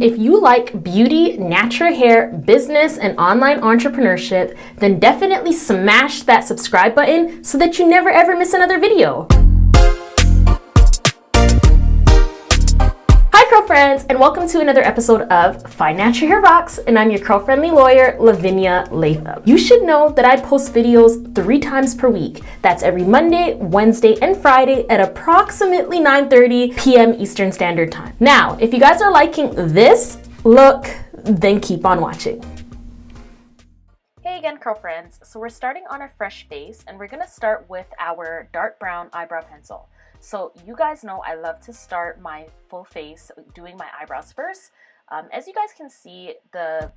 If you like beauty, natural hair, business, and online entrepreneurship, then definitely smash that subscribe button so that you never ever miss another video. Hi curl friends, and welcome to another episode of FNHROCKS, and I'm your curl-friendly lawyer, Lavinia Latham. You should know that I post videos 3 times per week. That's every Monday, Wednesday, and Friday at approximately 9:30 p.m. Eastern Standard Time. Now, if you guys are liking this look, then keep on watching. Hey again, curl friends. So we're starting on a fresh face, and we're gonna start with our dark brown eyebrow pencil. So you guys know I love to start my full face doing my eyebrows first. As you guys can see, the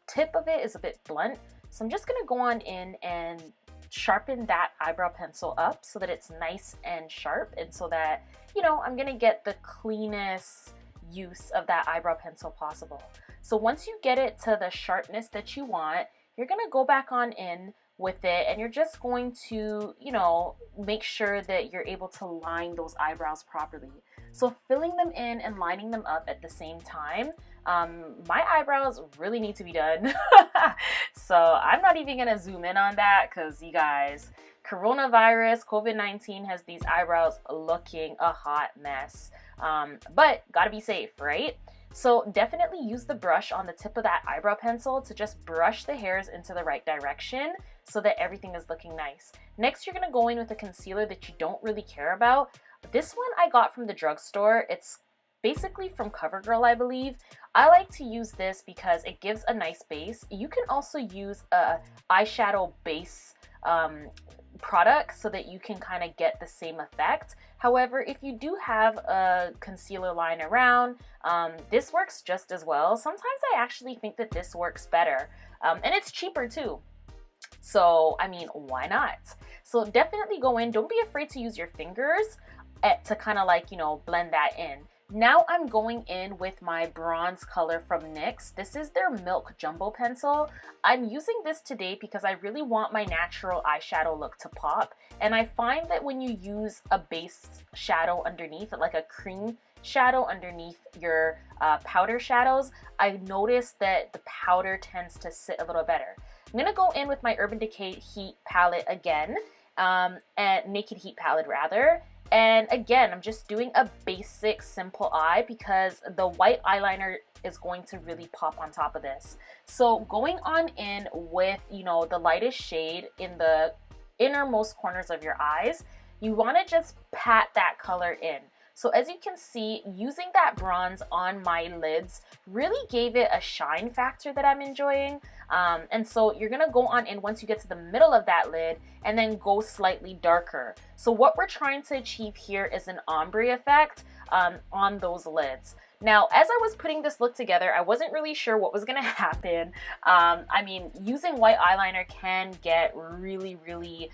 tip of it is a bit blunt. So I'm just gonna go on in and sharpen that eyebrow pencil up so that it's nice and sharp, and so that, you know, I'm gonna get the cleanest use of that eyebrow pencil possible. So once you get it to the sharpness that you want, you're gonna go back on in with it, and you're just going to, you know, make sure that you're able to line those eyebrows properly. So filling them in and lining them up at the same time. My eyebrows really need to be done. So I'm not even gonna zoom in on that because you guys, coronavirus, COVID-19 has these eyebrows looking a hot mess. But gotta be safe, right? So definitely use the brush on the tip of that eyebrow pencil to just brush the hairs into the right direction so that everything is looking nice. Next, you're gonna go in with a concealer that you don't really care about. This one I got from the drugstore. It's basically from CoverGirl, I believe. I like to use this because it gives a nice base. You can also use a eyeshadow base product so that you can kind of get the same effect. However, if you do have a concealer lying around, this works just as well. Sometimes I actually think that this works better, and it's cheaper too. So, I mean, why not? So definitely go in. Don't be afraid to use your fingers to kind of like, you know, blend that in. Now I'm going in with my bronze color from NYX. This is their Milk Jumbo Pencil. I'm using this today because I really want my natural eyeshadow look to pop. And I find that when you use a base shadow underneath, like a cream shadow underneath your powder shadows, I noticed that the powder tends to sit a little better. I'm gonna go in with my Urban Decay Heat palette again, and Naked Heat palette rather. And again, I'm just doing a basic simple eye because the white eyeliner is going to really pop on top of this. So going on in with, you know, the lightest shade in the innermost corners of your eyes, you want to just pat that color in. So as you can see, using that bronze on my lids really gave it a shine factor that I'm enjoying. And so you're gonna go on in once you get to the middle of that lid and then go slightly darker. So what we're trying to achieve here is an ombre effect on those lids. Now, as I was putting this look together, I wasn't really sure what was gonna happen. I mean, using white eyeliner can get really, really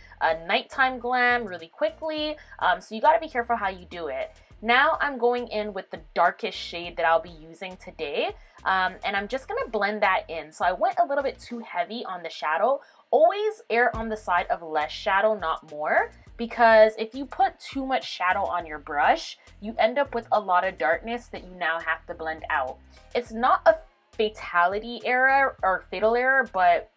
nighttime glam really quickly. So you gotta be careful how you do it. Now I'm going in with the darkest shade that I'll be using today, and I'm just gonna blend that in. So I went a little bit too heavy on the shadow. Always err on the side of less shadow, not more, because if you put too much shadow on your brush, you end up with a lot of darkness that you now have to blend out. It's not a fatality error or fatal error, but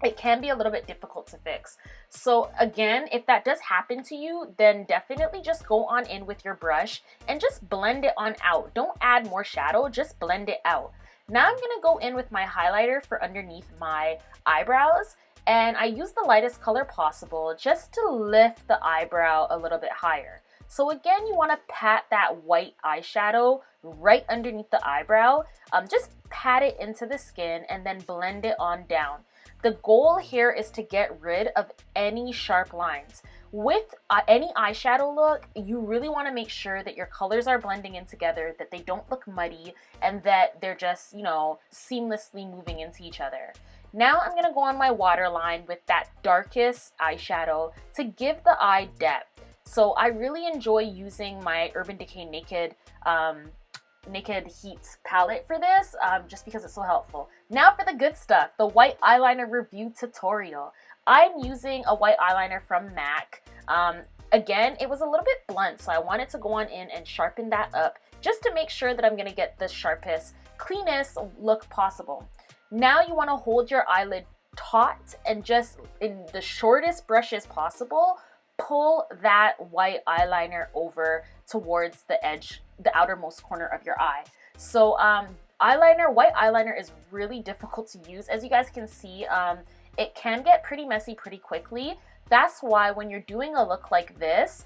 it can be a little bit difficult to fix. So again, if that does happen to you, then definitely just go on in with your brush and just blend it on out. Don't add more shadow, just blend it out. Now I'm gonna go in with my highlighter for underneath my eyebrows, and I use the lightest color possible just to lift the eyebrow a little bit higher. So again, you wanna pat that white eyeshadow right underneath the eyebrow. Just pat it into the skin and then blend it on down. The goal here is to get rid of any sharp lines. With any eyeshadow look, you really want to make sure that your colors are blending in together, that they don't look muddy, and that they're just, you know, seamlessly moving into each other. Now I'm going to go on my waterline with that darkest eyeshadow to give the eye depth. So I really enjoy using my Urban Decay Naked Heat palette for this, just because it's so helpful. Now for the good stuff, the white eyeliner review tutorial. I'm using a white eyeliner from MAC. Again, it was a little bit blunt, so I wanted to go on in and sharpen that up just to make sure that I'm gonna get the sharpest cleanest look possible. Now you want to hold your eyelid taut and just in the shortest brushes possible, pull that white eyeliner over towards the edge, the outermost corner of your eye. So white eyeliner is really difficult to use. As you guys can see, it can get pretty messy pretty quickly. That's why when you're doing a look like this,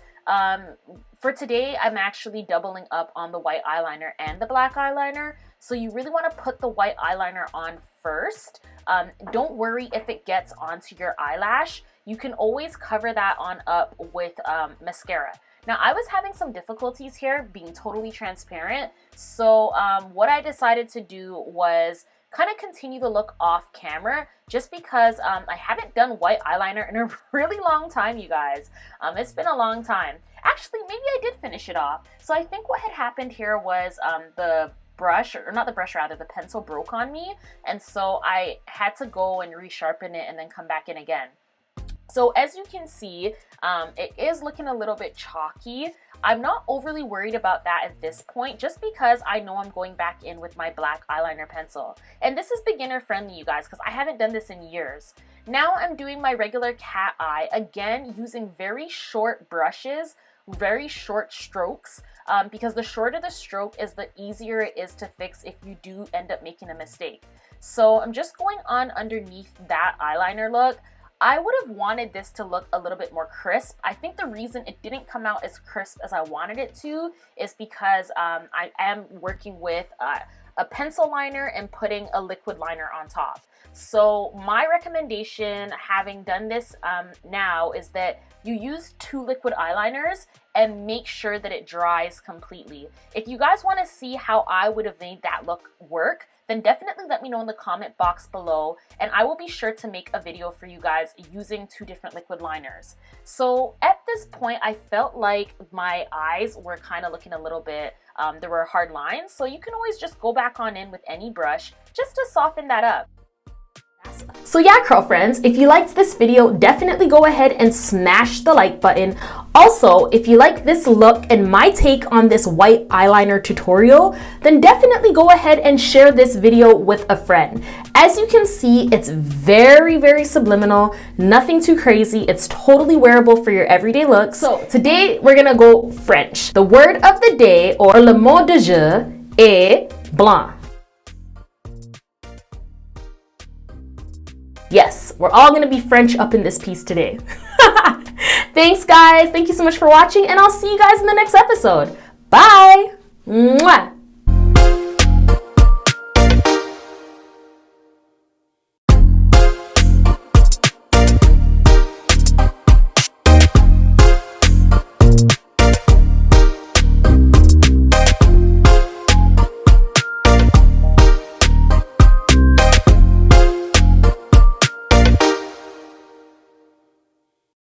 for today, I'm actually doubling up on the white eyeliner and the black eyeliner. So you really want to put the white eyeliner on first. Don't worry if it gets onto your eyelash. You can always cover that on up with mascara. Now, I was having some difficulties here, being totally transparent. So what I decided to do was kind of continue the look off camera, just because I haven't done white eyeliner in a really long time, you guys. It's been a long time. Actually, maybe I did finish it off. So I think what had happened here was the brush, or not the brush, rather the pencil broke on me, and so I had to go and resharpen it and then come back in again. So as you can see, it is looking a little bit chalky. I'm not overly worried about that at this point, just because I know I'm going back in with my black eyeliner pencil. And this is beginner friendly, you guys, because I haven't done this in years. Now I'm doing my regular cat eye, again using very short brushes, very short strokes, because the shorter the stroke is, the easier it is to fix if you do end up making a mistake. So I'm just going on underneath that eyeliner look. I would have wanted this to look a little bit more crisp. I think the reason it didn't come out as crisp as I wanted it to is because I am working with a pencil liner and putting a liquid liner on top. So my recommendation, having done this now, is that you use 2 liquid eyeliners and make sure that it dries completely. If you guys want to see how I would have made that look work, then definitely let me know in the comment box below, and I will be sure to make a video for you guys using 2 different liquid liners. So at this point, I felt like my eyes were kind of looking a little bit, there were hard lines, so you can always just go back on in with any brush just to soften that up. So yeah, curl friends, if you liked this video, definitely go ahead and smash the like button. Also, if you like this look and my take on this white eyeliner tutorial, then definitely go ahead and share this video with a friend. As you can see, it's very, very subliminal, nothing too crazy. It's totally wearable for your everyday look. So today we're gonna go French. The word of the day, or le mot de jour, est blanc. Yes, we're all gonna be French up in this piece today. Thanks, guys. Thank you so much for watching, and I'll see you guys in the next episode. Bye. Mwah.